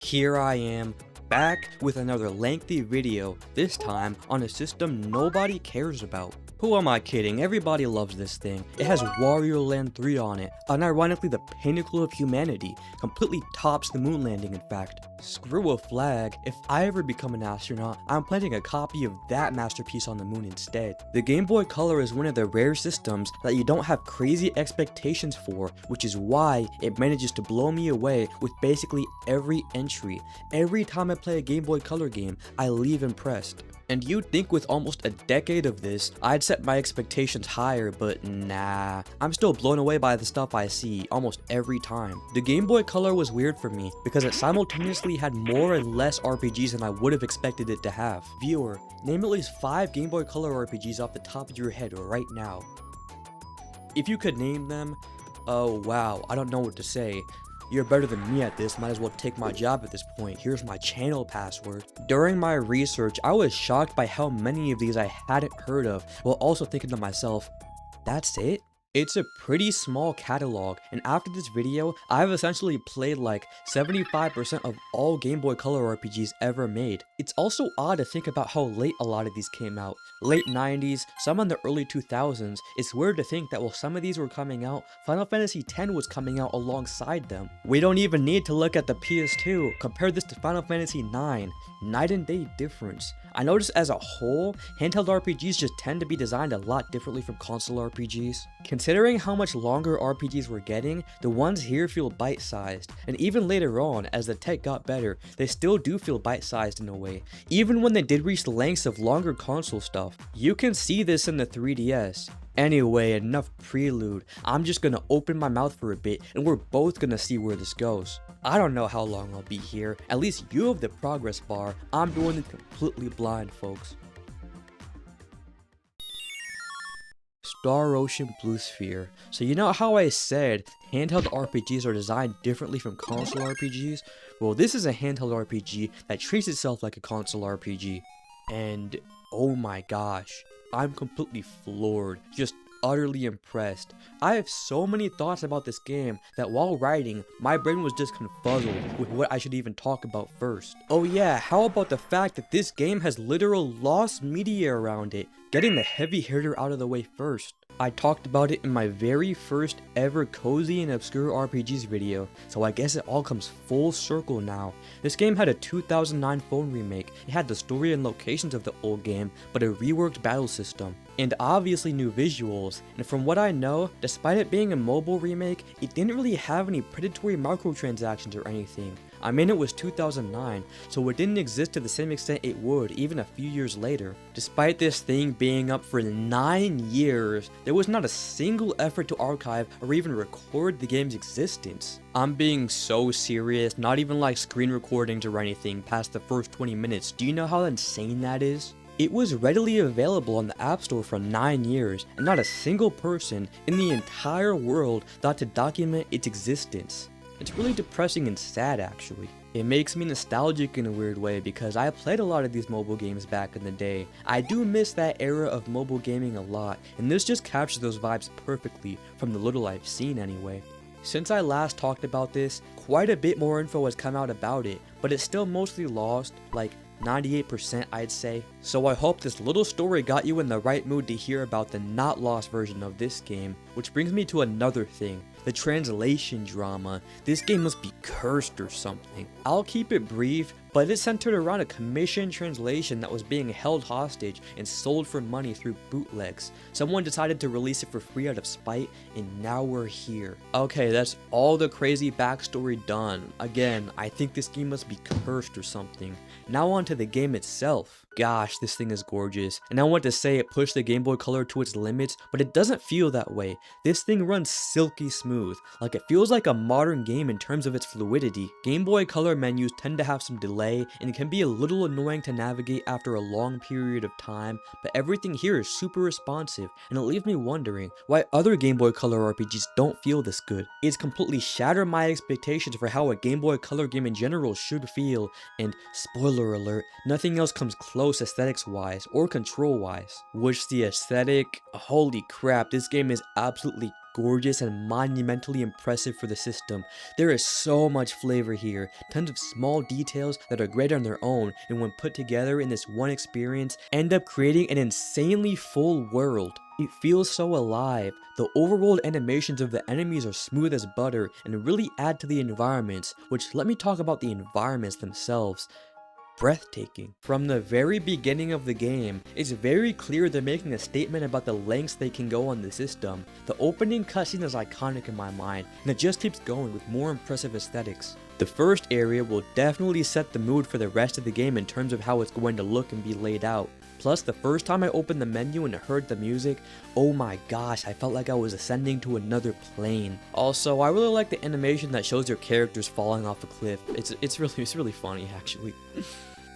Here I am, back with another lengthy video, this time on a system nobody cares about. Who am I kidding? Everybody loves this thing. It has Wario Land 3 on it, and ironically the pinnacle of humanity, completely tops the moon landing in fact. Screw a flag, if I ever become an astronaut, I'm planting a copy of that masterpiece on the moon instead. The Game Boy Color is one of the rare systems that you don't have crazy expectations for, which is why it manages to blow me away with basically every entry. Every time I play a Game Boy Color game, I leave impressed. And you'd think with almost a decade of this, I'd set my expectations higher, but nah. I'm still blown away by the stuff I see almost every time. The Game Boy Color was weird for me because it simultaneously had more and less RPGs than I would have expected it to have. Viewer, name at least 5 Game Boy Color RPGs off the top of your head right now. If you could name them, oh wow, I don't know what to say. You're better than me at this, might as well take my job at this point. Here's my channel password. During my research, I was shocked by how many of these I hadn't heard of, while also thinking to myself, that's it? It's a pretty small catalog, and after this video, I've essentially played like 75% of all Game Boy Color RPGs ever made. It's also odd to think about how late a lot of these came out. Late 90s, some in the early 2000s. It's weird to think that while some of these were coming out, Final Fantasy X was coming out alongside them. We don't even need to look at the PS2. Compare this to Final Fantasy IX. Night and day difference. I noticed as a whole, handheld RPGs just tend to be designed a lot differently from console RPGs. Considering how much longer RPGs we're getting, the ones here feel bite-sized, and even later on, as the tech got better, they still do feel bite-sized in a way, even when they did reach the lengths of longer console stuff. You can see this in the 3DS. Anyway, enough prelude. I'm just gonna open my mouth for a bit, and we're both gonna see where this goes. I don't know how long I'll be here. At least you have the progress bar. I'm doing it completely blind, folks. Star Ocean Blue Sphere. So you know how I said handheld RPGs are designed differently from console RPGs? Well, this is a handheld RPG that treats itself like a console RPG. And oh my gosh, I'm completely floored, just utterly impressed. I have so many thoughts about this game that while writing, my brain was just confuzzled with what I should even talk about first. Oh yeah, how about the fact that this game has literal lost media around it? Getting the heavy hitter out of the way first. I talked about it in my very first ever cozy and obscure RPGs video, so I guess it all comes full circle now. This game had a 2009 phone remake. It had the story and locations of the old game, but a reworked battle system, and obviously new visuals. And from what I know, despite it being a mobile remake, it didn't really have any predatory microtransactions or anything. I mean, it was 2009, so it didn't exist to the same extent it would even a few years later. Despite this thing being up for 9 years, there was not a single effort to archive or even record the game's existence. I'm being so serious, not even like screen recordings or anything past the first 20 minutes. Do you know how insane that is? It was readily available on the App Store for 9 years, and not a single person in the entire world thought to document its existence. It's really depressing and sad actually. It makes me nostalgic in a weird way because I played a lot of these mobile games back in the day. I do miss that era of mobile gaming a lot, and this just captures those vibes perfectly from the little I've seen anyway. Since I last talked about this, quite a bit more info has come out about it, but it's still mostly lost, like 98% I'd say. So I hope this little story got you in the right mood to hear about the not lost version of this game, which brings me to another thing. The translation drama. This game must be cursed or something. I'll keep it brief, but it's centered around a commissioned translation that was being held hostage and sold for money through bootlegs. Someone decided to release it for free out of spite, and now we're here. Okay, that's all the crazy backstory done. Again, I think this game must be cursed or something. Now on to the game itself. Gosh, this thing is gorgeous, and I want to say it pushed the Game Boy Color to its limits, but it doesn't feel that way. This thing runs silky smooth, like it feels like a modern game in terms of its fluidity. Game Boy Color menus tend to have some delay, and it can be a little annoying to navigate after a long period of time, but everything here is super responsive, and it leaves me wondering why other Game Boy Color RPGs don't feel this good. It's completely shattered my expectations for how a Game Boy Color game in general should feel, and spoiler alert, nothing else comes close aesthetics wise or control wise. Which the aesthetic, holy crap, this game is absolutely gorgeous and monumentally impressive for the system. There is so much flavor here, tons of small details that are great on their own, and when put together in this one experience, end up creating an insanely full world. It feels so alive. The overworld animations of the enemies are smooth as butter and really add to the environments, which let me talk about the environments themselves. Breathtaking. From the very beginning of the game, it's very clear they're making a statement about the lengths they can go on the system. The opening cutscene is iconic in my mind, and it just keeps going with more impressive aesthetics. The first area will definitely set the mood for the rest of the game in terms of how it's going to look and be laid out. Plus, the first time I opened the menu and heard the music, oh my gosh, I felt like I was ascending to another plane. Also, I really like the animation that shows your characters falling off a cliff. It's really funny actually.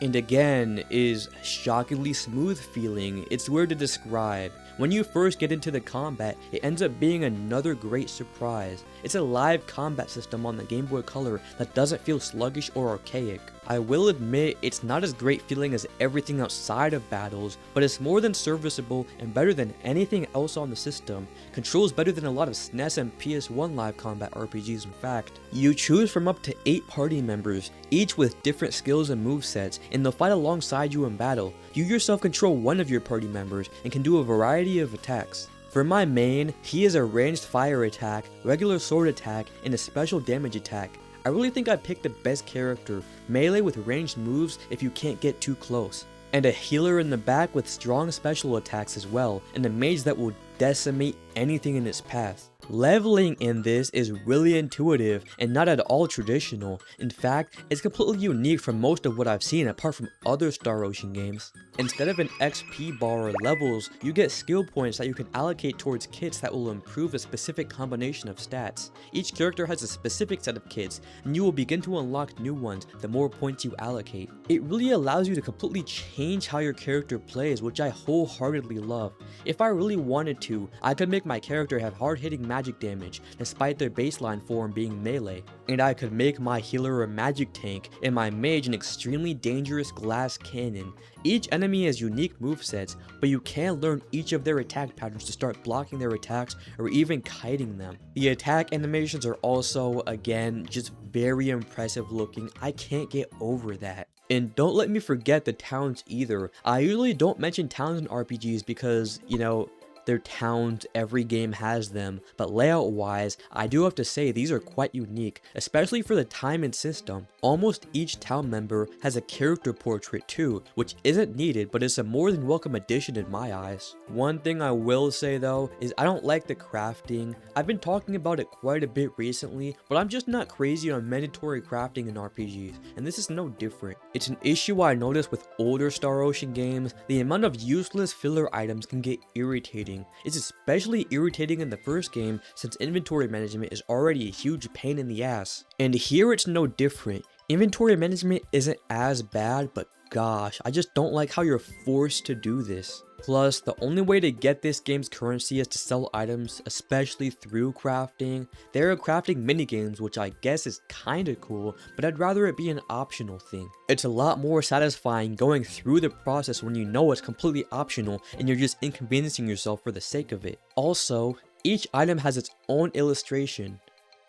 And again, is shockingly smooth feeling. It's weird to describe. When you first get into the combat, it ends up being another great surprise. It's a live combat system on the Game Boy Color that doesn't feel sluggish or archaic. I will admit it's not as great feeling as everything outside of battles, but it's more than serviceable and better than anything else on the system. Controls better than a lot of SNES and PS1 live combat RPGs in fact. You choose from up to 8 party members, each with different skills and movesets, and they'll fight alongside you in battle. You yourself control one of your party members and can do a variety of attacks. For my main, he is a ranged fire attack, regular sword attack, and a special damage attack. I really think I picked the best character, melee with ranged moves if you can't get too close, and a healer in the back with strong special attacks as well, and a mage that will decimate anything in its path. Leveling in this is really intuitive and not at all traditional. In fact, it's completely unique from most of what I've seen apart from other Star Ocean games. Instead of an XP bar or levels, you get skill points that you can allocate towards kits that will improve a specific combination of stats. Each character has a specific set of kits, and you will begin to unlock new ones the more points you allocate. It really allows you to completely change how your character plays, which I wholeheartedly love. If I really wanted to, I could make my character have hard-hitting magic damage, despite their baseline form being melee. And I could make my healer a magic tank, and my mage an extremely dangerous glass cannon. Each enemy has unique movesets, but you can learn each of their attack patterns to start blocking their attacks or even kiting them. The attack animations are also, again, just very impressive looking. I can't get over that. And don't let me forget the towns either. I usually don't mention towns in RPGs because, you know, they're towns, every game has them, but layout wise, I do have to say these are quite unique, especially for the time and system. Almost each town member has a character portrait too, which isn't needed, but it's a more than welcome addition in my eyes. One thing I will say though, is I don't like the crafting. I've been talking about it quite a bit recently, but I'm just not crazy on mandatory crafting in RPGs, and this is no different. It's an issue I noticed with older Star Ocean games. The amount of useless filler items can get irritating. It's especially irritating in the first game since inventory management is already a huge pain in the ass. And here it's no different. Inventory management isn't as bad, but gosh, I just don't like how you're forced to do this. Plus, the only way to get this game's currency is to sell items, especially through crafting. There are crafting minigames, which I guess is kinda cool, but I'd rather it be an optional thing. It's a lot more satisfying going through the process when you know it's completely optional and you're just inconveniencing yourself for the sake of it. Also, each item has its own illustration.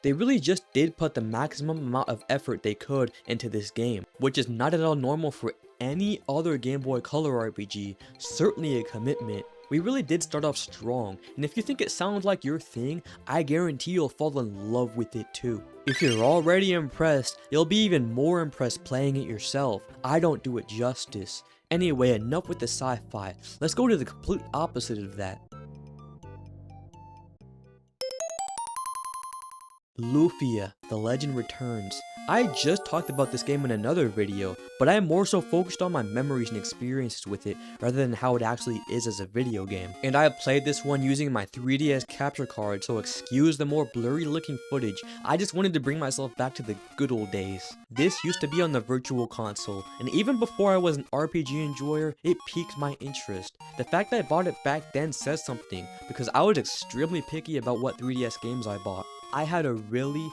They really just did put the maximum amount of effort they could into this game, which is not at all normal for any other Game Boy Color RPG, certainly a commitment. We really did start off strong, and if you think it sounds like your thing, I guarantee you'll fall in love with it too. If you're already impressed, you'll be even more impressed playing it yourself. I don't do it justice. Anyway, enough with the sci-fi, let's go to the complete opposite of that. Lufia, The Legend Returns. I just talked about this game in another video, but I am more so focused on my memories and experiences with it rather than how it actually is as a video game. And I played this one using my 3DS capture card, so excuse the more blurry looking footage. I just wanted to bring myself back to the good old days. This used to be on the Virtual Console, and even before I was an RPG enjoyer, it piqued my interest. The fact that I bought it back then says something, because I was extremely picky about what 3DS games I bought. I had a really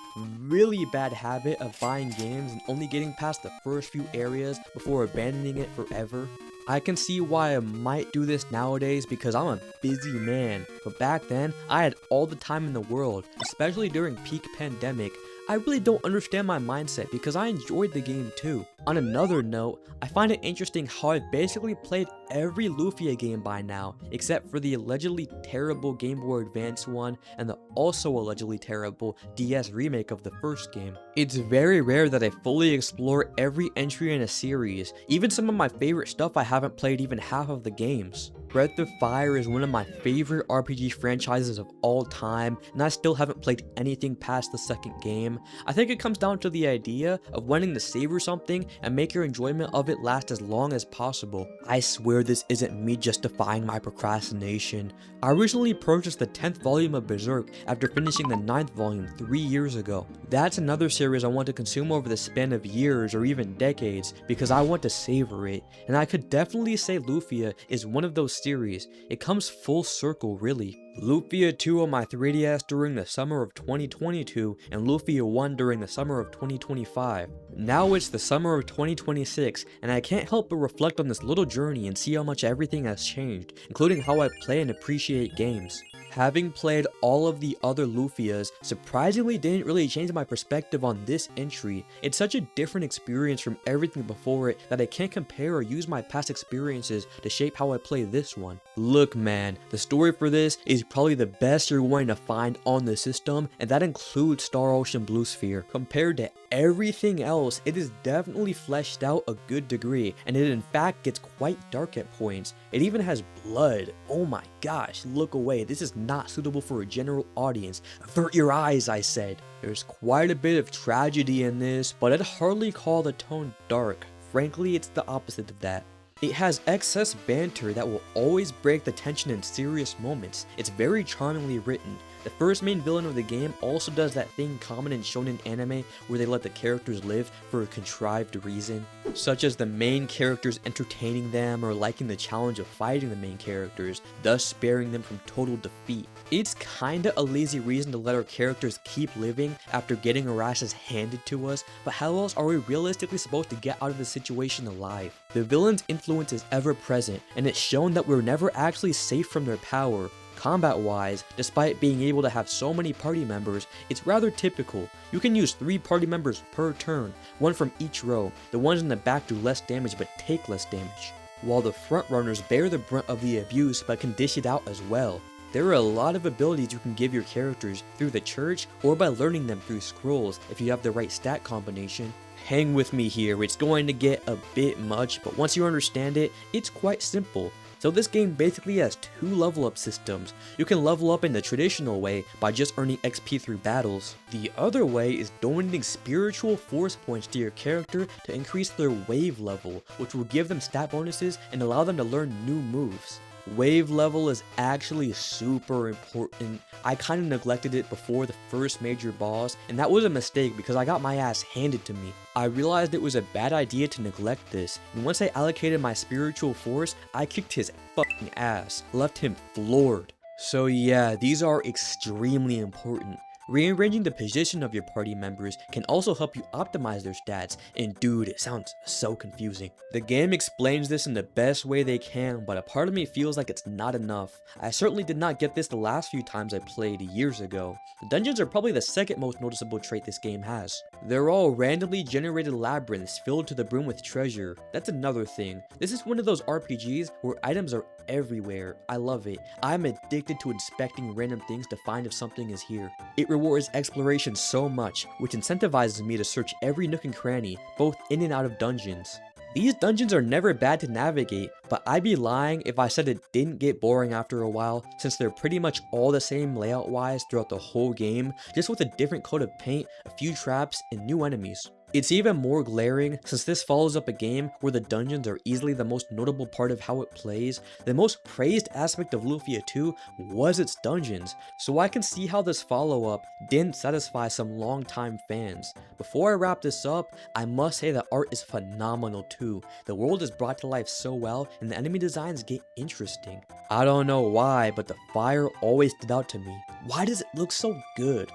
bad habit of buying games and only getting past the first few areas before abandoning it forever. I can see why I might do this nowadays because I'm a busy man, but back then I had all the time in the world, especially during peak pandemic, I really don't understand my mindset because I enjoyed the game too. On another note, I find it interesting how I've basically played every Lufia game by now, except for the allegedly terrible Game Boy Advance one and the also allegedly terrible DS remake of the first game. It's very rare that I fully explore every entry in a series, even some of my favorite stuff I haven't played even half of the games. Breath of Fire is one of my favorite RPG franchises of all time, and I still haven't played anything past the second game. I think it comes down to the idea of wanting to savor something and make your enjoyment of it last as long as possible. I swear this isn't me justifying my procrastination. I originally purchased the 10th volume of Berserk after finishing the 9th volume 3 years ago. That's another series I want to consume over the span of years or even decades because I want to savor it, and I could definitely say Lufia is one of those series. It comes full circle really. Lufia 2 on my 3DS during the summer of 2022 and Lufia 1 during the summer of 2025. Now it's the summer of 2026 and I can't help but reflect on this little journey and see how much everything has changed, including how I play and appreciate games. Having played all of the other Lufias surprisingly didn't really change my perspective on this entry. It's such a different experience from everything before it that I can't compare or use my past experiences to shape how I play this one. Look man, the story for this is probably the best you're going to find on the system, and that includes Star Ocean Blue Sphere. Compared to everything else, it is definitely fleshed out a good degree, and it in fact gets quite dark at points. It even has blood. Oh my gosh, look away. This is not suitable for a general audience. Avert your eyes, I said. There's quite a bit of tragedy in this, but I'd hardly call the tone dark. Frankly, it's the opposite of that. It has excess banter that will always break the tension in serious moments. It's very charmingly written. The first main villain of the game also does that thing common in shonen anime where they let the characters live for a contrived reason, such as the main characters entertaining them or liking the challenge of fighting the main characters, thus sparing them from total defeat. It's kinda a lazy reason to let our characters keep living after getting our asses handed to us, but how else are we realistically supposed to get out of the situation alive? The villain's influence is ever present, and it's shown that we're never actually safe from their power. Combat-wise, despite being able to have so many party members, it's rather typical. You can use 3 party members per turn, 1 from each row. The ones in the back do less damage but take less damage, while the front runners bear the brunt of the abuse but can dish it out as well. There are a lot of abilities you can give your characters through the church or by learning them through scrolls if you have the right stat combination. Hang with me here, it's going to get a bit much, but once you understand it, it's quite simple. So this game basically has 2 level up systems. You can level up in the traditional way by just earning XP through battles. The other way is donating spiritual force points to your character to increase their wave level, which will give them stat bonuses and allow them to learn new moves. Wave level is actually super important. I kinda neglected it before the first major boss, and that was a mistake because I got my ass handed to me. I realized it was a bad idea to neglect this, and once I allocated my spiritual force, I kicked his fucking ass, left him floored. So yeah, these are extremely important. Rearranging the position of your party members can also help you optimize their stats, and dude, it sounds so confusing. The game explains this in the best way they can, but a part of me feels like it's not enough. I certainly did not get this the last few times I played years ago. The dungeons are probably the second most noticeable trait this game has. They're all randomly generated labyrinths filled to the brim with treasure. That's another thing. This is one of those RPGs where items are everywhere. I love it. I'm addicted to inspecting random things to find if something is here. It rewards exploration so much, which incentivizes me to search every nook and cranny, both in and out of dungeons. These dungeons are never bad to navigate, but I'd be lying if I said it didn't get boring after a while, since they're pretty much all the same layout wise throughout the whole game, just with a different coat of paint, a few traps, and new enemies. It's even more glaring since this follows up a game where the dungeons are easily the most notable part of how it plays. The most praised aspect of Lufia 2 was its dungeons, so I can see how this follow-up didn't satisfy some long-time fans. Before I wrap this up, I must say that art is phenomenal too. The world is brought to life so well and the enemy designs get interesting. I don't know why, but the fire always stood out to me. Why does it look so good?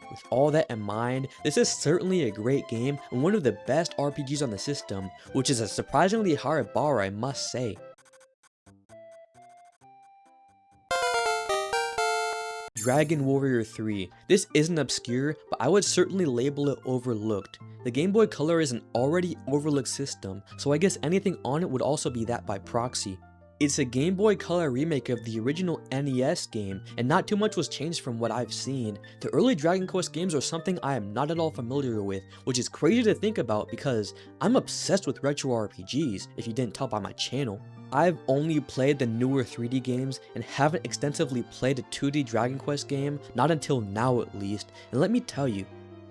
With all that in mind, this is certainly a great game and one of the best RPGs on the system, which is a surprisingly hard bar, I must say. Dragon Warrior 3. This isn't obscure, but I would certainly label it overlooked. The Game Boy Color is an already overlooked system, so I guess anything on it would also be that by proxy. It's a Game Boy Color remake of the original NES game, and not too much was changed from what I've seen. The early Dragon Quest games are something I am not at all familiar with, which is crazy to think about because I'm obsessed with retro RPGs, if you didn't tell by my channel. I've only played the newer 3D games and haven't extensively played a 2D Dragon Quest game, not until now at least, and let me tell you,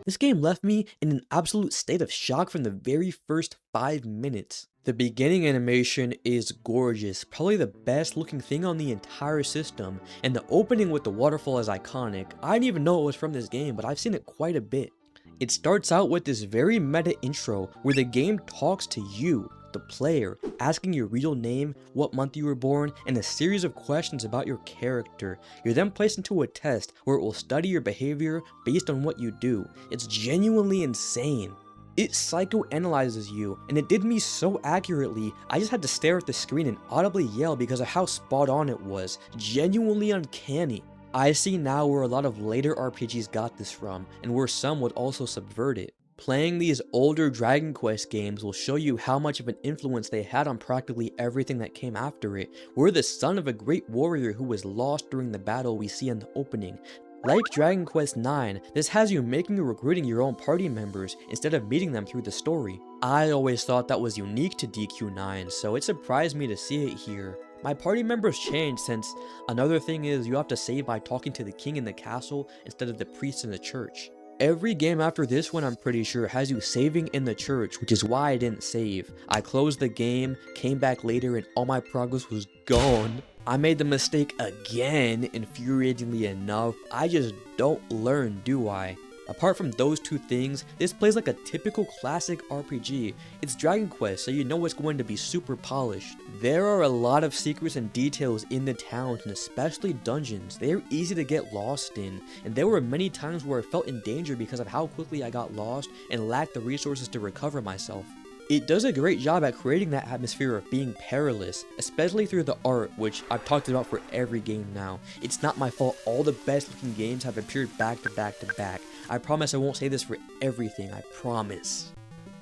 this game left me in an absolute state of shock from the very first 5 minutes. The beginning animation is gorgeous, probably the best looking thing on the entire system, and the opening with the waterfall is iconic. I didn't even know it was from this game, but I've seen it quite a bit. It starts out with this very meta intro where the game talks to you, the player, asking your real name, what month you were born, and a series of questions about your character. You're then placed into a test where it will study your behavior based on what you do. It's genuinely insane. It psychoanalyzes you, and it did me so accurately, I just had to stare at the screen and audibly yell because of how spot on it was. Genuinely uncanny. I see now where a lot of later RPGs got this from, and where some would also subvert it. Playing these older Dragon Quest games will show you how much of an influence they had on practically everything that came after it. We're the son of a great warrior who was lost during the battle we see in the opening. Like Dragon Quest IX, this has you making or recruiting your own party members instead of meeting them through the story. I always thought that was unique to DQ9, so it surprised me to see it here. My party members changed since another thing is you have to save by talking to the king in the castle instead of the priest in the church. Every game after this one, I'm pretty sure, has you saving in the church, which is why I didn't save. I closed the game, came back later, and all my progress was gone. I made the mistake again, infuriatingly enough. I just don't learn, do I? Apart from those two things, this plays like a typical classic RPG. It's Dragon Quest, so you know it's going to be super polished. There are a lot of secrets and details in the towns, and especially dungeons. They are easy to get lost in, and there were many times where I felt in danger because of how quickly I got lost and lacked the resources to recover myself. It does a great job at creating that atmosphere of being perilous, especially through the art, which I've talked about for every game now. It's not my fault all the best looking games have appeared back to back to back. I promise I won't say this for everything, I promise.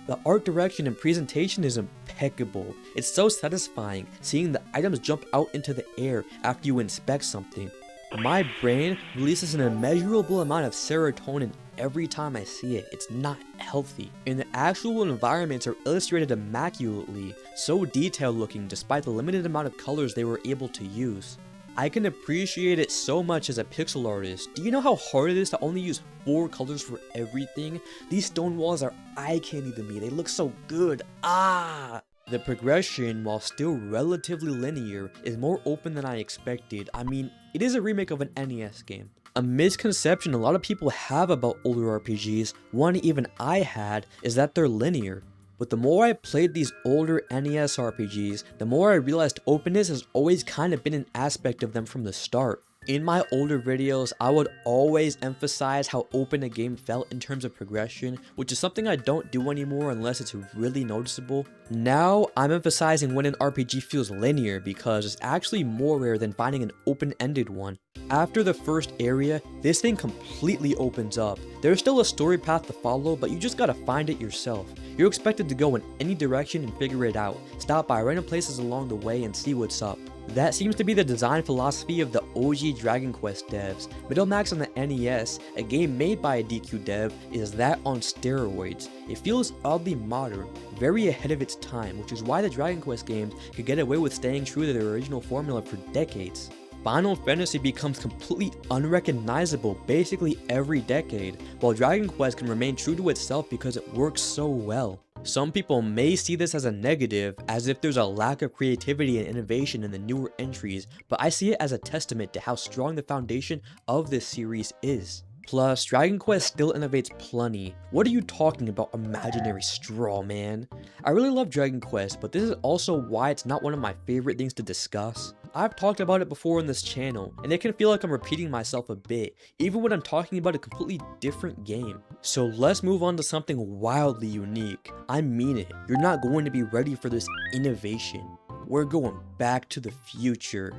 The art direction and presentation is impeccable. It's so satisfying seeing the items jump out into the air after you inspect something. My brain releases an immeasurable amount of serotonin every time I see it. It's not healthy. And the actual environments are illustrated immaculately, so detailed looking despite the limited amount of colors they were able to use. I can appreciate it so much as a pixel artist. Do you know how hard it is to only use 4 colors for everything? These stone walls are eye candy to me. They look so good. The progression, while still relatively linear, is more open than I expected. I mean, it is a remake of an NES game. A misconception a lot of people have about older RPGs, one even I had, is that they're linear. But the more I played these older NES RPGs, the more I realized openness has always kind of been an aspect of them from the start. In my older videos, I would always emphasize how open a game felt in terms of progression, which is something I don't do anymore unless it's really noticeable. Now, I'm emphasizing when an RPG feels linear because it's actually more rare than finding an open-ended one. After the first area, this thing completely opens up. There's still a story path to follow, but you just gotta find it yourself. You're expected to go in any direction and figure it out, stop by random places along the way and see what's up. That seems to be the design philosophy of the OG Dragon Quest devs. Middlemax on the NES, a game made by a DQ dev, is that on steroids. It feels oddly modern, very ahead of its time, which is why the Dragon Quest games could get away with staying true to their original formula for decades. Final Fantasy becomes completely unrecognizable basically every decade, while Dragon Quest can remain true to itself because it works so well. Some people may see this as a negative, as if there's a lack of creativity and innovation in the newer entries, but I see it as a testament to how strong the foundation of this series is. Plus, Dragon Quest still innovates plenty. What are you talking about, imaginary straw man? I really love Dragon Quest, but this is also why it's not one of my favorite things to discuss. I've talked about it before on this channel, and it can feel like I'm repeating myself a bit, even when I'm talking about a completely different game. So let's move on to something wildly unique. I mean it, you're not going to be ready for this innovation. We're going back to the future.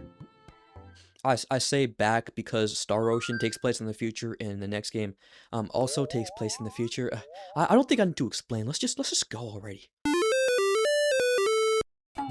I say back because Star Ocean takes place in the future, and the next game also takes place in the future. I don't think I need to explain. Let's just go already.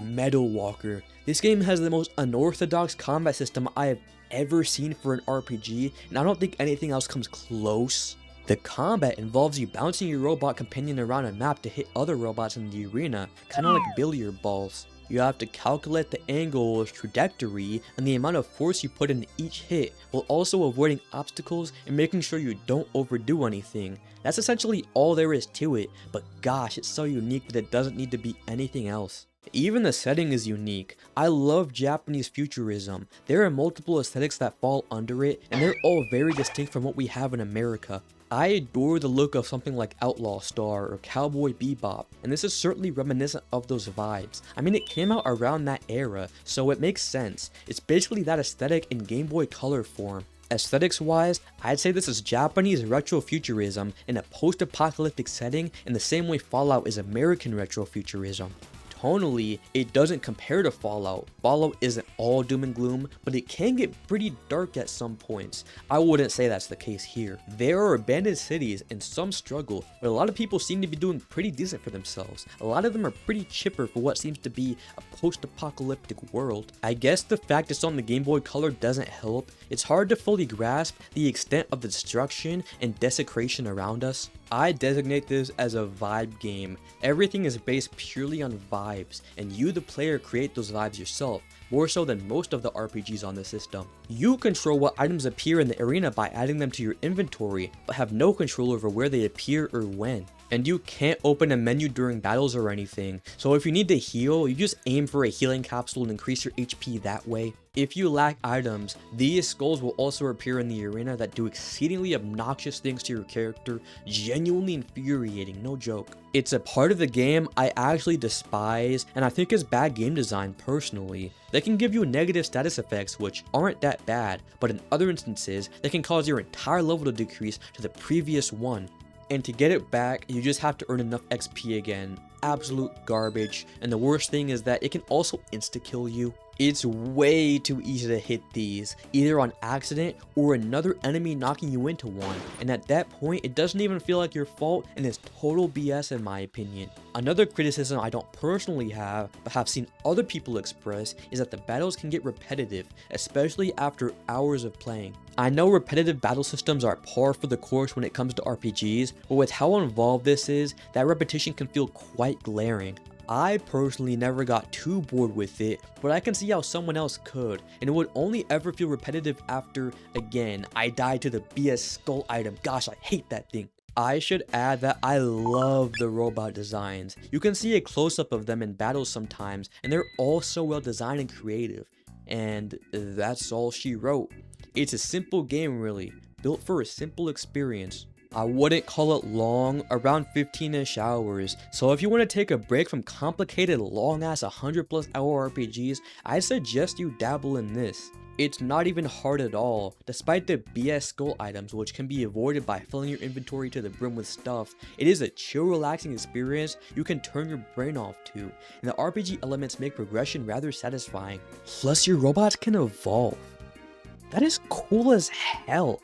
Metal Walker. This game has the most unorthodox combat system I have ever seen for an RPG, and I don't think anything else comes close. The combat involves you bouncing your robot companion around a map to hit other robots in the arena, kinda like billiard balls. You have to calculate the angle of trajectory and the amount of force you put into each hit, while also avoiding obstacles and making sure you don't overdo anything. That's essentially all there is to it, but gosh, it's so unique that it doesn't need to be anything else. Even the setting is unique. I love Japanese futurism. There are multiple aesthetics that fall under it, and they're all very distinct from what we have in America. I adore the look of something like Outlaw Star or Cowboy Bebop, and this is certainly reminiscent of those vibes. I mean, it came out around that era, so it makes sense. It's basically that aesthetic in Game Boy Color form. Aesthetics wise, I'd say this is Japanese retrofuturism in a post-apocalyptic setting in the same way Fallout is American retrofuturism. Tonally, it doesn't compare to Fallout. Fallout isn't all doom and gloom, but it can get pretty dark at some points. I wouldn't say that's the case here. There are abandoned cities and some struggle, but a lot of people seem to be doing pretty decent for themselves. A lot of them are pretty chipper for what seems to be a post-apocalyptic world. I guess the fact it's on the Game Boy Color doesn't help. It's hard to fully grasp the extent of the destruction and desecration around us. I designate this as a vibe game. Everything is based purely on vibes, and you the player create those vibes yourself, more so than most of the RPGs on the system. You control what items appear in the arena by adding them to your inventory, but have no control over where they appear or when. And you can't open a menu during battles or anything, so if you need to heal, you just aim for a healing capsule and increase your HP that way. If you lack items, these skulls will also appear in the arena that do exceedingly obnoxious things to your character, genuinely infuriating, no joke. It's a part of the game I actually despise, and I think is bad game design personally. They can give you negative status effects which aren't that bad, but in other instances, they can cause your entire level to decrease to the previous one. And to get it back, you just have to earn enough XP again. Absolute garbage, and the worst thing is that it can also insta-kill you. It's way too easy to hit these, either on accident or another enemy knocking you into one, and at that point it doesn't even feel like your fault and is total BS in my opinion. Another criticism I don't personally have, but have seen other people express, is that the battles can get repetitive, especially after hours of playing. I know repetitive battle systems are par for the course when it comes to RPGs, but with how involved this is, that repetition can feel quite glaring. I personally never got too bored with it, but I can see how someone else could, and it would only ever feel repetitive after, again, I died to the BS skull item. Gosh, I hate that thing. I should add that I love the robot designs. You can see a close-up of them in battles sometimes, and they're all so well designed and creative. And that's all she wrote. It's a simple game really, built for a simple experience. I wouldn't call it long, around 15-ish hours, so if you want to take a break from complicated long-ass 100+ hour RPGs, I suggest you dabble in this. It's not even hard at all, despite the BS skull items which can be avoided by filling your inventory to the brim with stuff. It is a chill, relaxing experience you can turn your brain off to, and the RPG elements make progression rather satisfying. Plus your robots can evolve. That is cool as hell.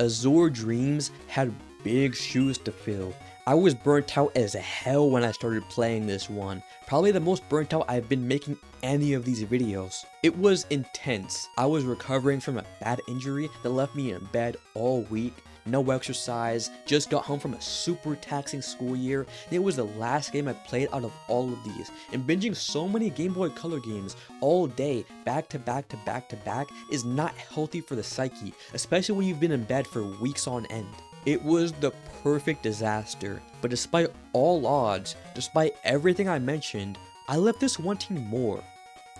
Azure Dreams had big shoes to fill. I was burnt out as hell when I started playing this one. Probably the most burnt out I've been making any of these videos. It was intense. I was recovering from a bad injury that left me in bed all week. No exercise, just got home from a super taxing school year, and it was the last game I played out of all of these. And binging so many Game Boy Color games all day, back to back to back to back, is not healthy for the psyche, especially when you've been in bed for weeks on end. It was the perfect disaster, but despite all odds, despite everything I mentioned, I left this wanting more.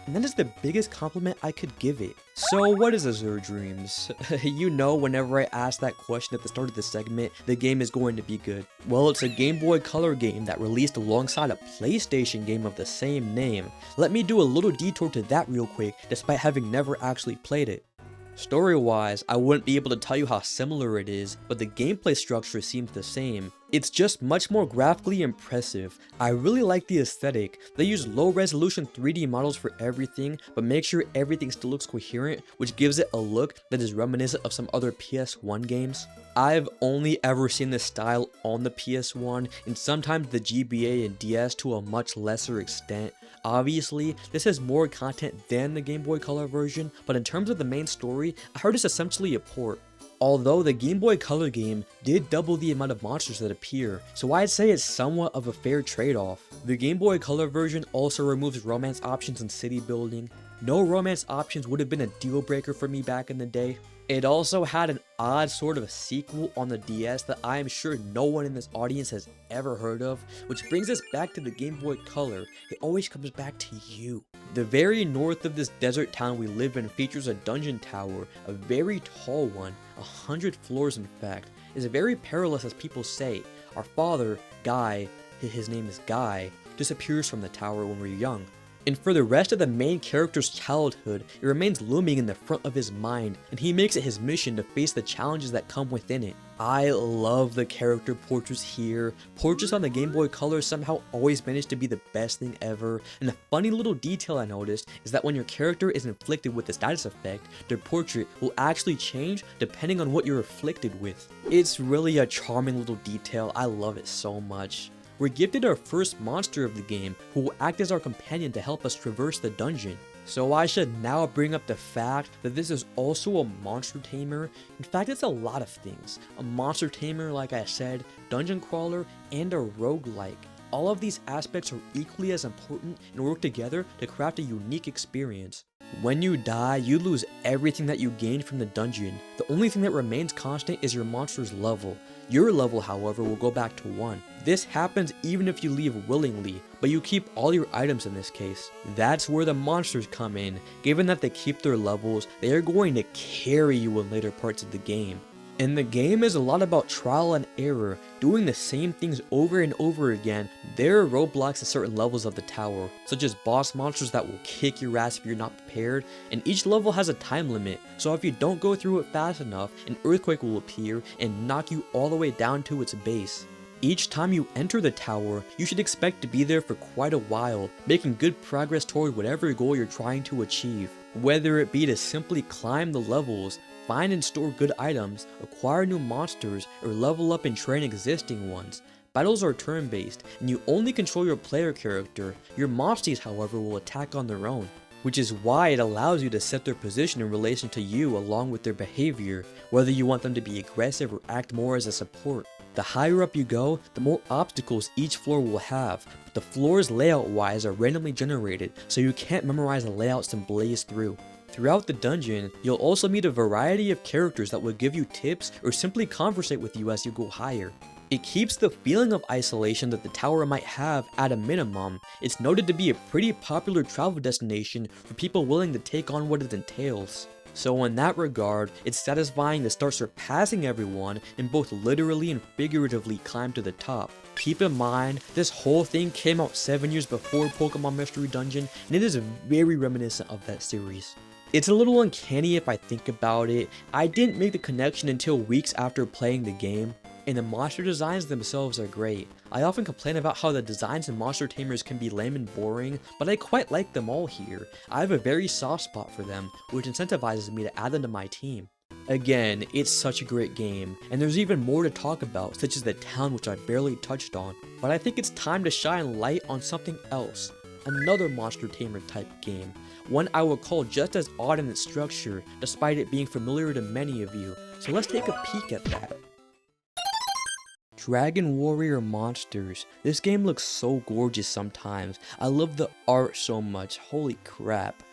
And that is the biggest compliment I could give it. So what is Azure Dreams? You know, whenever I ask that question at the start of the segment, the game is going to be good. Well, it's a Game Boy Color game that released alongside a PlayStation game of the same name. Let me do a little detour to that real quick, despite having never actually played it. Story-wise, I wouldn't be able to tell you how similar it is, but the gameplay structure seems the same. It's just much more graphically impressive. I really like the aesthetic. They use low resolution 3D models for everything, but make sure everything still looks coherent, which gives it a look that is reminiscent of some other PS1 games. I've only ever seen this style on the PS1 and sometimes the GBA and DS to a much lesser extent. Obviously, this has more content than the Game Boy Color version, but in terms of the main story, I heard it's essentially a port. Although the Game Boy Color game did double the amount of monsters that appear, so I'd say it's somewhat of a fair trade-off. The Game Boy Color version also removes romance options and city building. No romance options would have been a deal breaker for me back in the day. It also had an odd sort of sequel on the DS that I am sure no one in this audience has ever heard of, which brings us back to the Game Boy Color. It always comes back to you. The very north of this desert town we live in features a dungeon tower, a very tall one, 100 floors in fact. It's very perilous as people say. Our father, Guy, his name is Guy, disappears from the tower when we're young. And for the rest of the main character's childhood, it remains looming in the front of his mind, and he makes it his mission to face the challenges that come within it. I love the character portraits here. Portraits on the Game Boy Color somehow always manage to be the best thing ever, and a funny little detail I noticed is that when your character is inflicted with the status effect, their portrait will actually change depending on what you're afflicted with. It's really a charming little detail, I love it so much. We're gifted our first monster of the game, who will act as our companion to help us traverse the dungeon. So I should now bring up the fact that this is also a monster tamer. In fact, it's a lot of things. A monster tamer, like I said, dungeon crawler, and a roguelike. All of these aspects are equally as important and work together to craft a unique experience. When you die, you lose everything that you gained from the dungeon. The only thing that remains constant is your monster's level. Your level, however, will go back to 1. This happens even if you leave willingly, but you keep all your items in this case. That's where the monsters come in. Given that they keep their levels, they are going to carry you in later parts of the game. And the game is a lot about trial and error, doing the same things over and over again. There are roadblocks at certain levels of the tower, such as boss monsters that will kick your ass if you're not prepared, and each level has a time limit, so if you don't go through it fast enough, an earthquake will appear and knock you all the way down to its base. Each time you enter the tower, you should expect to be there for quite a while, making good progress toward whatever goal you're trying to achieve. Whether it be to simply climb the levels, find and store good items, acquire new monsters, or level up and train existing ones. Battles are turn-based, and you only control your player character. Your monsters, however, will attack on their own, which is why it allows you to set their position in relation to you along with their behavior, whether you want them to be aggressive or act more as a support. The higher up you go, the more obstacles each floor will have, but the floors layout-wise are randomly generated, so you can't memorize the layouts and blaze through. Throughout the dungeon, you'll also meet a variety of characters that will give you tips or simply conversate with you as you go higher. It keeps the feeling of isolation that the tower might have at a minimum. It's noted to be a pretty popular travel destination for people willing to take on what it entails. So in that regard, it's satisfying to start surpassing everyone and both literally and figuratively climb to the top. Keep in mind, this whole thing came out 7 years before Pokemon Mystery Dungeon, and it is very reminiscent of that series. It's a little uncanny if I think about it. I didn't make the connection until weeks after playing the game, and the monster designs themselves are great. I often complain about how the designs in Monster Tamers can be lame and boring, but I quite like them all here. I have a very soft spot for them, which incentivizes me to add them to my team. Again, it's such a great game, and there's even more to talk about, such as the town which I barely touched on, but I think it's time to shine light on something else. Another Monster Tamer type game, one I would call just as odd in its structure, despite it being familiar to many of you, so let's take a peek at that. Dragon Warrior Monsters. This game looks so gorgeous sometimes. I love the art so much, holy crap.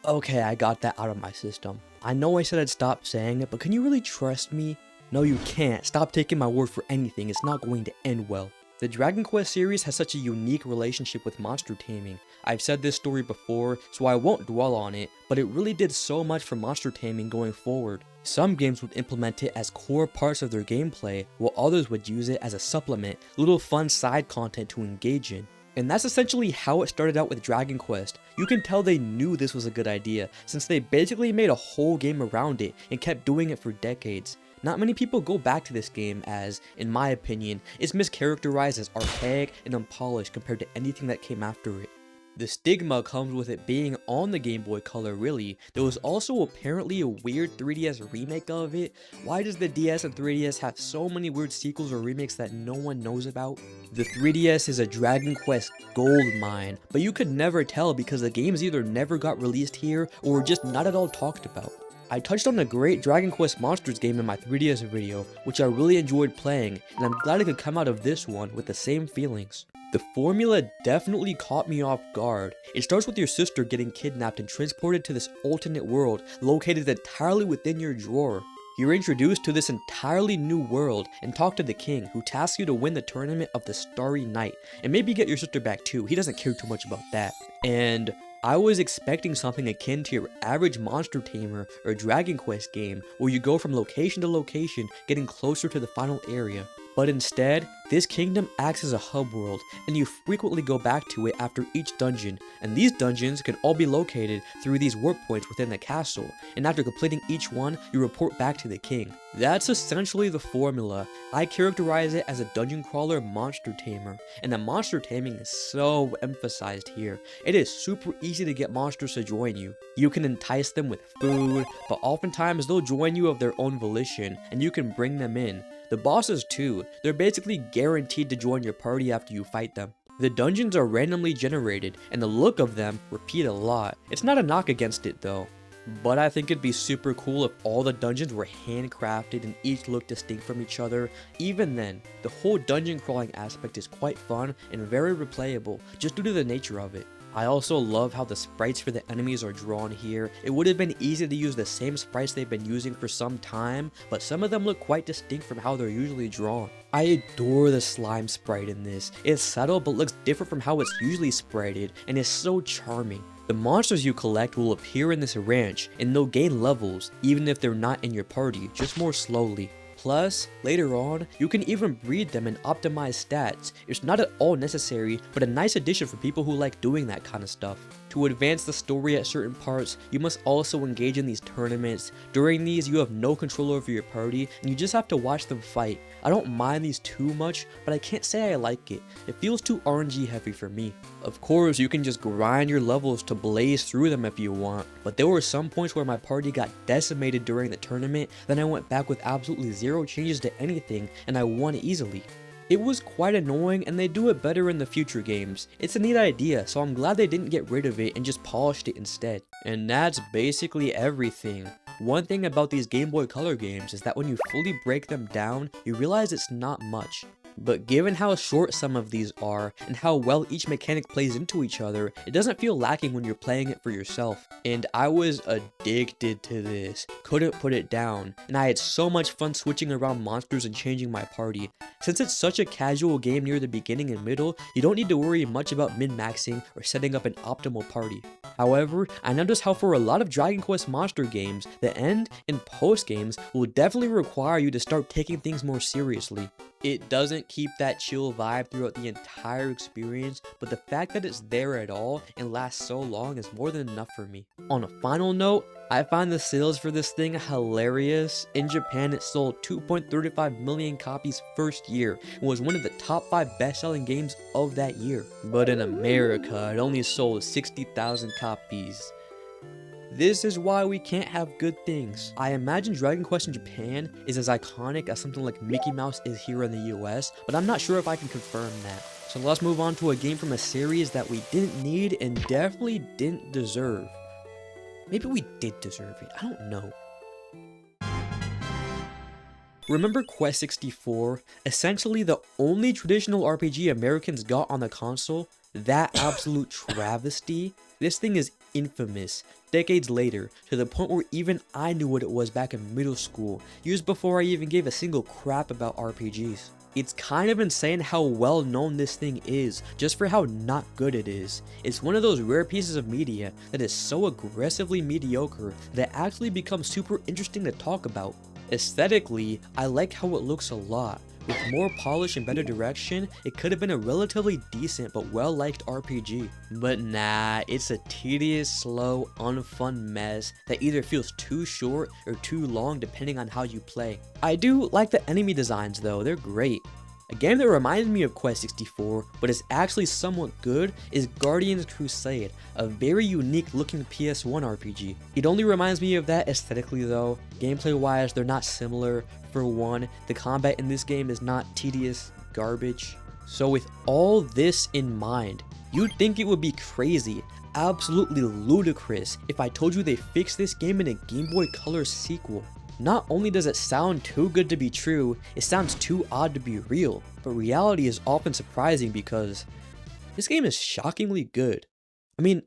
Okay, I got that out of my system. I know I said I'd stop saying it, but can you really trust me? No, you can't. Stop taking my word for anything, it's not going to end well. The Dragon Quest series has such a unique relationship with monster taming. I've said this story before, so I won't dwell on it, but it really did so much for monster taming going forward. Some games would implement it as core parts of their gameplay, while others would use it as a supplement, little fun side content to engage in. And that's essentially how it started out with Dragon Quest. You can tell they knew this was a good idea, since they basically made a whole game around it and kept doing it for decades. Not many people go back to this game as, in my opinion, it's mischaracterized as archaic and unpolished compared to anything that came after it. The stigma comes with it being on the Game Boy Color really. There was also apparently a weird 3DS remake of it. Why does the DS and 3DS have so many weird sequels or remakes that no one knows about? The 3DS is a Dragon Quest gold mine, but you could never tell because the games either never got released here or were just not at all talked about. I touched on a great Dragon Quest Monsters game in my 3DS video, which I really enjoyed playing, and I'm glad it could come out of this one with the same feelings. The formula definitely caught me off guard. It starts with your sister getting kidnapped and transported to this alternate world located entirely within your drawer. You're introduced to this entirely new world and talk to the king, who tasks you to win the tournament of the Starry Night, and maybe get your sister back too. He doesn't care too much about that. And I was expecting something akin to your average Monster Tamer or Dragon Quest game, where you go from location to location, getting closer to the final area. But instead, this kingdom acts as a hub world, and you frequently go back to it after each dungeon, and these dungeons can all be located through these warp points within the castle, and after completing each one, you report back to the king. That's essentially the formula. I characterize it as a dungeon crawler monster tamer, and the monster taming is so emphasized here. It is super easy to get monsters to join you. You can entice them with food, but oftentimes they'll join you of their own volition, and you can bring them in. The bosses too, they're basically guaranteed to join your party after you fight them. The dungeons are randomly generated, and the look of them repeat a lot. It's not a knock against it though, but I think it'd be super cool if all the dungeons were handcrafted and each looked distinct from each other. Even then, the whole dungeon crawling aspect is quite fun and very replayable, just due to the nature of it. I also love how the sprites for the enemies are drawn here. It would have been easy to use the same sprites they've been using for some time, but some of them look quite distinct from how they're usually drawn. I adore the slime sprite in this. It's subtle but looks different from how it's usually sprited, and is so charming. The monsters you collect will appear in this ranch, and they'll gain levels, even if they're not in your party, just more slowly. Plus, later on, you can even breed them and optimize stats. It's not at all necessary, but a nice addition for people who like doing that kind of stuff. To advance the story at certain parts, you must also engage in these tournaments. During these, you have no control over your party, and you just have to watch them fight. I don't mind these too much, but I can't say I like it. It feels too RNG heavy for me. Of course, you can just grind your levels to blaze through them if you want, but there were some points where my party got decimated during the tournament, then I went back with absolutely zero changes to anything, and I won easily. It was quite annoying, and they do it better in the future games. It's a neat idea, so I'm glad they didn't get rid of it and just polished it instead. And that's basically everything. One thing about these Game Boy Color games is that when you fully break them down, you realize it's not much. But given how short some of these are, and how well each mechanic plays into each other, it doesn't feel lacking when you're playing it for yourself. And I was addicted to this, couldn't put it down, and I had so much fun switching around monsters and changing my party. Since it's such a casual game near the beginning and middle, you don't need to worry much about min-maxing or setting up an optimal party. However, I noticed how for a lot of Dragon Quest monster games, the end and post games will definitely require you to start taking things more seriously. It doesn't keep that chill vibe throughout the entire experience, but the fact that it's there at all and lasts so long is more than enough for me. On a final note, I find the sales for this thing hilarious. In Japan, it sold 2.35 million copies first year and was one of the top 5 best-selling games of that year. But in America, it only sold 60,000 copies. This is why we can't have good things. I imagine Dragon Quest in Japan is as iconic as something like Mickey Mouse is here in the US, but I'm not sure if I can confirm that. So let's move on to a game from a series that we didn't need and definitely didn't deserve. Maybe we did deserve it, I don't know. Remember Quest 64? Essentially the only traditional RPG Americans got on the console? That absolute travesty? This thing is infamous, decades later, to the point where even I knew what it was back in middle school, years before I even gave a single crap about RPGs. It's kind of insane how well known this thing is, just for how not good it is. It's one of those rare pieces of media that is so aggressively mediocre that it actually becomes super interesting to talk about. Aesthetically, I like how it looks a lot. With more polish and better direction, it could have been a relatively decent but well-liked RPG. But nah, it's a tedious, slow, unfun mess that either feels too short or too long depending on how you play. I do like the enemy designs though, they're great. A game that reminds me of Quest 64, but is actually somewhat good, is Guardians Crusade, a very unique looking PS1 RPG. It only reminds me of that aesthetically though. Gameplay wise, they're not similar. For one, the combat in this game is not tedious garbage. So with all this in mind, you'd think it would be crazy, absolutely ludicrous, if I told you they fixed this game in a Game Boy Color sequel. Not only does it sound too good to be true, it sounds too odd to be real, but reality is often surprising because this game is shockingly good. I mean,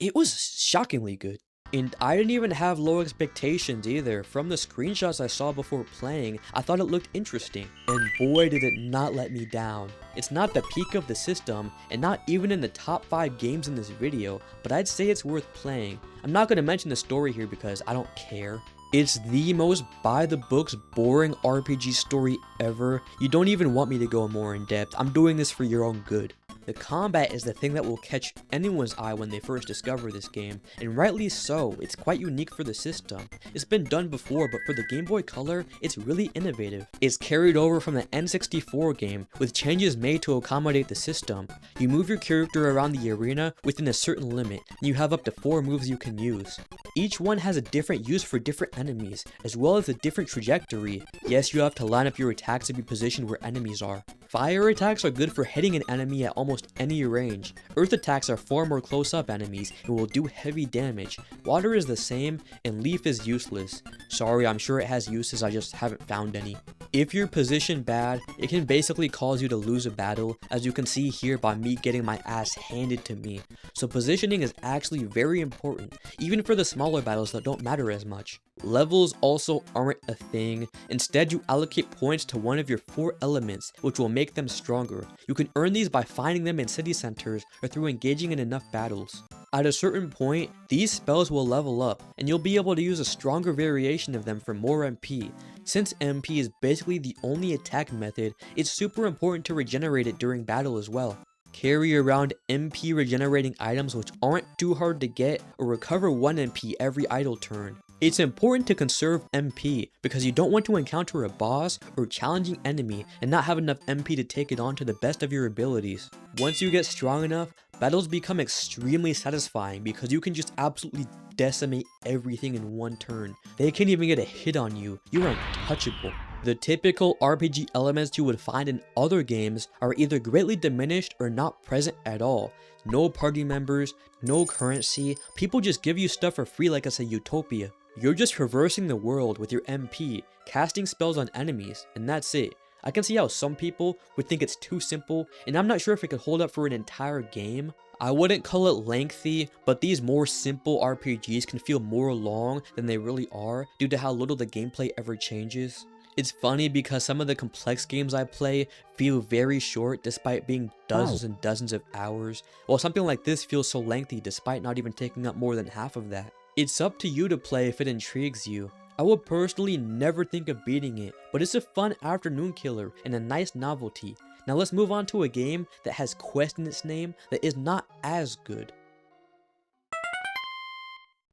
it was shockingly good. And I didn't even have low expectations either. From the screenshots I saw before playing, I thought it looked interesting. And boy did it not let me down. It's not the peak of the system, and not even in the top 5 games in this video, but I'd say it's worth playing. I'm not going to mention the story here because I don't care. It's the most by-the-books boring RPG story ever. You don't even want me to go more in depth. I'm doing this for your own good. The combat is the thing that will catch anyone's eye when they first discover this game, and rightly so. It's quite unique for the system. It's been done before, but for the Game Boy Color, it's really innovative. It's carried over from the N64 game, with changes made to accommodate the system. You move your character around the arena within a certain limit, and you have up to 4 moves you can use. Each one has a different use for different enemies, as well as a different trajectory. Yes, you have to line up your attacks to be positioned where enemies are. Fire attacks are good for hitting an enemy at almost any range. Earth attacks are far more close-up enemies and will do heavy damage. Water is the same, and leaf is useless. Sorry, I'm sure it has uses, I just haven't found any. If you're positioned bad, it can basically cause you to lose a battle, as you can see here by me getting my ass handed to me. So positioning is actually very important, even for the smaller battles that don't matter as much. Levels also aren't a thing. Instead, you allocate points to one of your 4 elements, which will make them stronger. You can earn these by finding them in city centers or through engaging in enough battles. At a certain point, these spells will level up, and you'll be able to use a stronger variation of them for more MP. Since MP is basically the only attack method, it's super important to regenerate it during battle as well. Carry around MP regenerating items which aren't too hard to get, or recover 1 MP every idle turn. It's important to conserve MP because you don't want to encounter a boss or challenging enemy and not have enough MP to take it on to the best of your abilities. Once you get strong enough, battles become extremely satisfying because you can just absolutely decimate everything in 1 turn. They can't even get a hit on you. You're untouchable. The typical RPG elements you would find in other games are either greatly diminished or not present at all. No party members, no currency, people just give you stuff for free like it's a utopia. You're just traversing the world with your MP, casting spells on enemies, and that's it. I can see how some people would think it's too simple, and I'm not sure if it could hold up for an entire game. I wouldn't call it lengthy, but these more simple RPGs can feel more long than they really are due to how little the gameplay ever changes. It's funny because some of the complex games I play feel very short despite being dozens and dozens of hours, while something like this feels so lengthy despite not even taking up more than half of that. It's up to you to play if it intrigues you. I would personally never think of beating it, but it's a fun afternoon killer and a nice novelty. Now let's move on to a game that has Quest in its name that is not as good.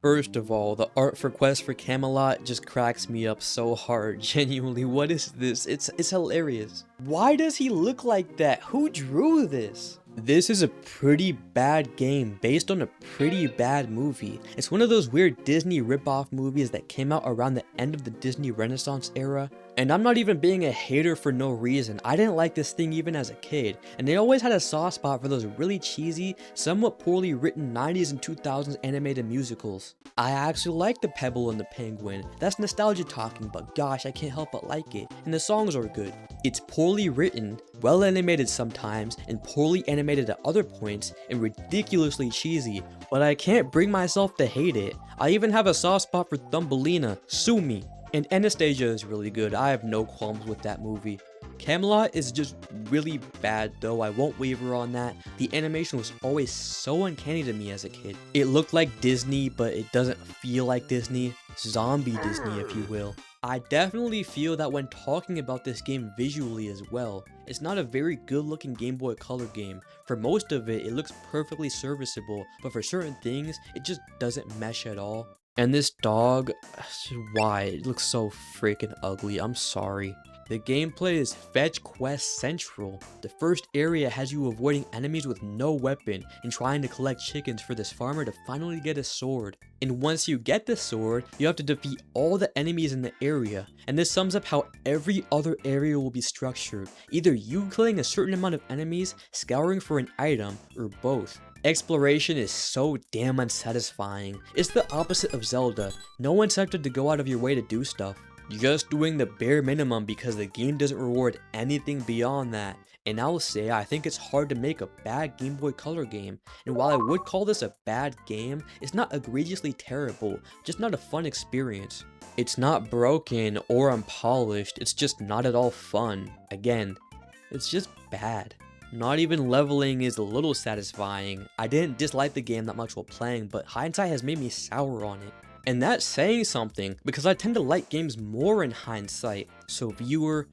First of all, the art for Quest for Camelot just cracks me up so hard. Genuinely, what is this? It's hilarious. Why does he look like that? Who drew this? This is a pretty bad game based on a pretty bad movie. It's one of those weird Disney ripoff movies that came out around the end of the Disney Renaissance era. And I'm not even being a hater for no reason. I didn't like this thing even as a kid, and they always had a soft spot for those really cheesy, somewhat poorly written 90s and 2000s animated musicals. I actually like The Pebble and the Penguin. That's nostalgia talking, but gosh, I can't help but like it. And the songs are good. It's poorly written, well animated sometimes, and poorly animated at other points, and ridiculously cheesy, but I can't bring myself to hate it. I even have a soft spot for Thumbelina. Sue me. And Anastasia is really good. I have no qualms with that movie. Camelot is just really bad though, I won't waver on that. The animation was always so uncanny to me as a kid. It looked like Disney, but it doesn't feel like Disney. Zombie Disney, if you will. I definitely feel that when talking about this game visually as well, it's not a very good looking Game Boy Color game. For most of it, it looks perfectly serviceable, but for certain things, it just doesn't mesh at all. And this dog, why? It looks so freaking ugly, I'm sorry. The gameplay is Fetch Quest Central. The first area has you avoiding enemies with no weapon and trying to collect chickens for this farmer to finally get a sword. And once you get the sword, you have to defeat all the enemies in the area. And this sums up how every other area will be structured. Either you killing a certain amount of enemies, scouring for an item, or both. Exploration is so damn unsatisfying. It's the opposite of Zelda. No incentive to go out of your way to do stuff. Just doing the bare minimum because the game doesn't reward anything beyond that. And I will say, I think it's hard to make a bad Game Boy Color game. And while I would call this a bad game, it's not egregiously terrible, just not a fun experience. It's not broken or unpolished, it's just not at all fun. Again, it's just bad. Not even leveling is a little satisfying. I didn't dislike the game that much while playing, but hindsight has made me sour on it. And that's saying something, because I tend to like games more in hindsight. So viewer,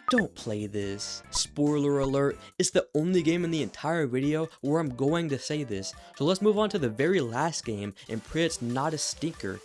don't play this. Spoiler alert, it's the only game in the entire video where I'm going to say this. So let's move on to the very last game and pray it's not a stinker.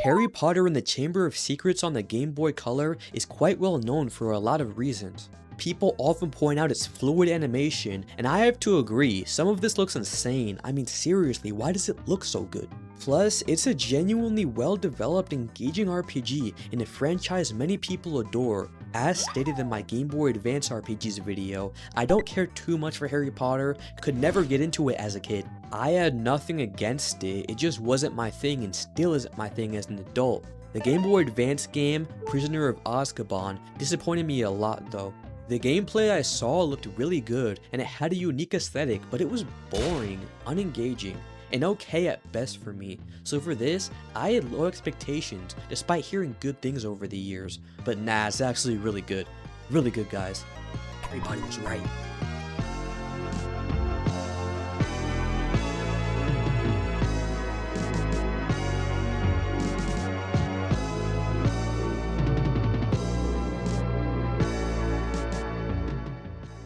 Harry Potter and the Chamber of Secrets on the Game Boy Color is quite well known for a lot of reasons. People often point out its fluid animation, and I have to agree, some of this looks insane. I mean seriously, why does it look so good? Plus, it's a genuinely well-developed, engaging RPG in a franchise many people adore. As stated in my Game Boy Advance RPGs video, I don't care too much for Harry Potter, could never get into it as a kid. I had nothing against it, it just wasn't my thing and still isn't my thing as an adult. The Game Boy Advance game, Prisoner of Azkaban, disappointed me a lot though. The gameplay I saw looked really good and it had a unique aesthetic, but it was boring, unengaging, and okay at best for me. So for this, I had low expectations despite hearing good things over the years. But nah, it's actually really good. Really good, guys. Everybody was right.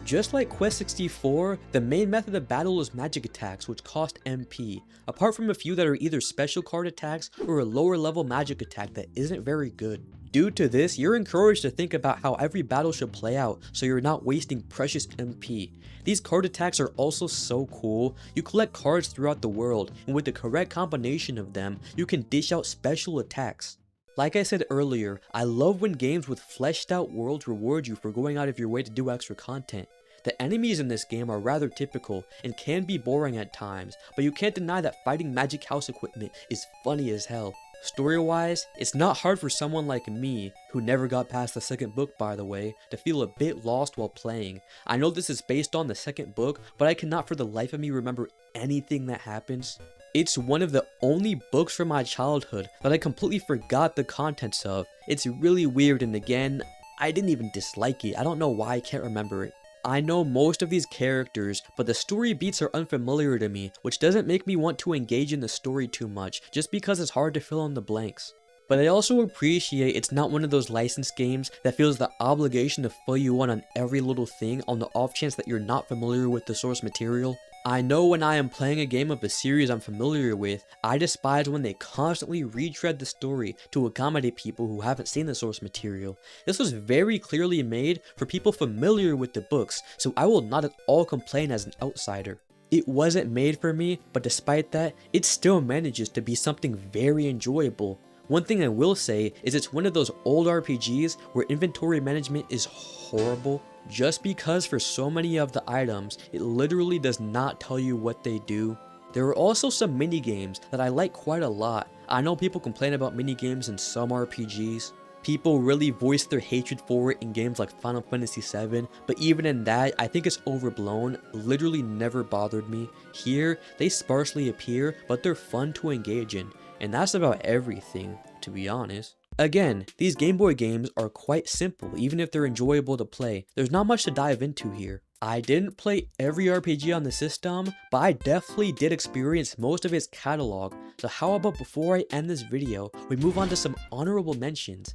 Just like Quest 64, the main method of battle is magic attacks, which cost MP, apart from a few that are either special card attacks or a lower level magic attack that isn't very good. Due to this, you're encouraged to think about how every battle should play out so you're not wasting precious MP. These card attacks are also so cool. You collect cards throughout the world, and with the correct combination of them, you can dish out special attacks. Like I said earlier, I love when games with fleshed out worlds reward you for going out of your way to do extra content. The enemies in this game are rather typical and can be boring at times, but you can't deny that fighting magic house equipment is funny as hell. Story-wise, it's not hard for someone like me, who never got past the second book by the way, to feel a bit lost while playing. I know this is based on the second book, but I cannot for the life of me remember anything that happens. It's one of the only books from my childhood that I completely forgot the contents of. It's really weird, and again, I didn't even dislike it. I don't know why I can't remember it. I know most of these characters, but the story beats are unfamiliar to me, which doesn't make me want to engage in the story too much, just because it's hard to fill in the blanks. But I also appreciate it's not one of those licensed games that feels the obligation to fill you in on every little thing on the off chance that you're not familiar with the source material. I know when I am playing a game of a series I'm familiar with, I despise when they constantly retread the story to accommodate people who haven't seen the source material. This was very clearly made for people familiar with the books, so I will not at all complain as an outsider. It wasn't made for me, but despite that, it still manages to be something very enjoyable. One thing I will say is it's one of those old RPGs where inventory management is horrible, just because for so many of the items, it literally does not tell you what they do. There are also some mini games that I like quite a lot. I know people complain about mini games in some RPGs. People really voice their hatred for it in games like Final Fantasy VII, but even in that, I think it's overblown, literally never bothered me. Here, they sparsely appear, but they're fun to engage in, and that's about everything, to be honest. Again, these Game Boy games are quite simple, even if they're enjoyable to play. There's not much to dive into here. I didn't play every RPG on the system, but I definitely did experience most of its catalog, so how about before I end this video, we move on to some honorable mentions,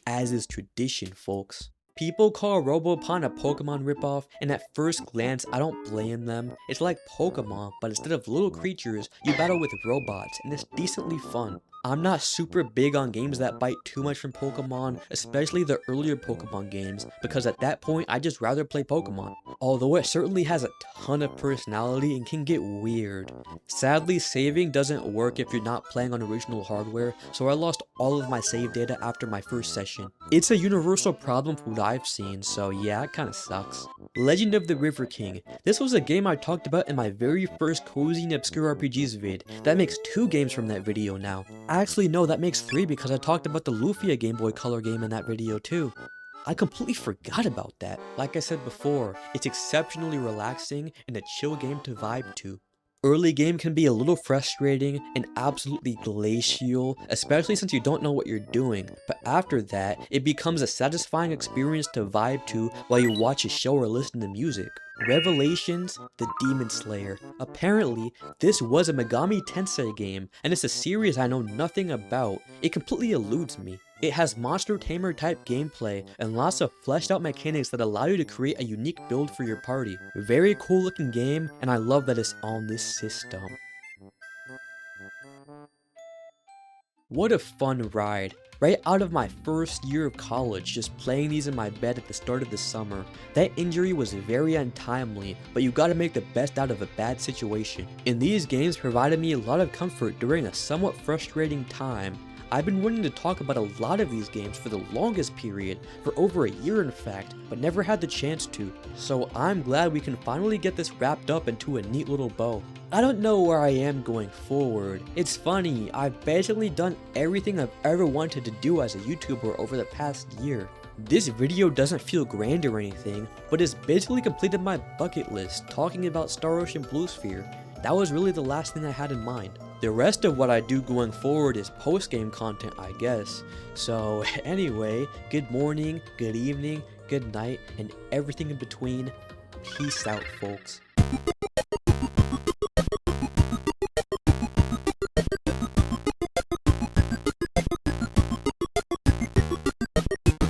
as is tradition, folks. People call Robopon a Pokemon ripoff, and at first glance, I don't blame them. It's like Pokemon, but instead of little creatures, you battle with robots, and it's decently fun. I'm not super big on games that bite too much from Pokemon, especially the earlier Pokemon games, because at that point, I'd just rather play Pokemon. Although it certainly has a ton of personality and can get weird. Sadly, saving doesn't work if you're not playing on original hardware, so I lost all of my save data after my first session. It's a universal problem from what I've seen, so yeah, it kinda sucks. Legend of the River King. This was a game I talked about in my very first Cozy and Obscure RPGs vid. That makes 2 games from that video now. Actually, no, that makes 3 because I talked about the Lufia Game Boy Color game in that video too. I completely forgot about that. Like I said before, it's exceptionally relaxing and a chill game to vibe to. Early game can be a little frustrating and absolutely glacial, especially since you don't know what you're doing, but after that, it becomes a satisfying experience to vibe to while you watch a show or listen to music. Revelations, the Demon Slayer. Apparently, this was a Megami Tensei game, and it's a series I know nothing about. It completely eludes me. It has Monster Tamer type gameplay and lots of fleshed out mechanics that allow you to create a unique build for your party. Very cool looking game, and I love that it's on this system. What a fun ride. Right out of my first year of college, just playing these in my bed at the start of the summer. That injury was very untimely, but you gotta make the best out of a bad situation. And these games provided me a lot of comfort during a somewhat frustrating time. I've been wanting to talk about a lot of these games for the longest period, for over a year in fact, but never had the chance to. So I'm glad we can finally get this wrapped up into a neat little bow. I don't know where I am going forward. It's funny, I've basically done everything I've ever wanted to do as a YouTuber over the past year. This video doesn't feel grand or anything, but it's basically completed my bucket list talking about Star Ocean Blue Sphere. That was really the last thing I had in mind. The rest of what I do going forward is post-game content, I guess. So anyway, good morning, good evening, good night, and everything in between. Peace out, folks.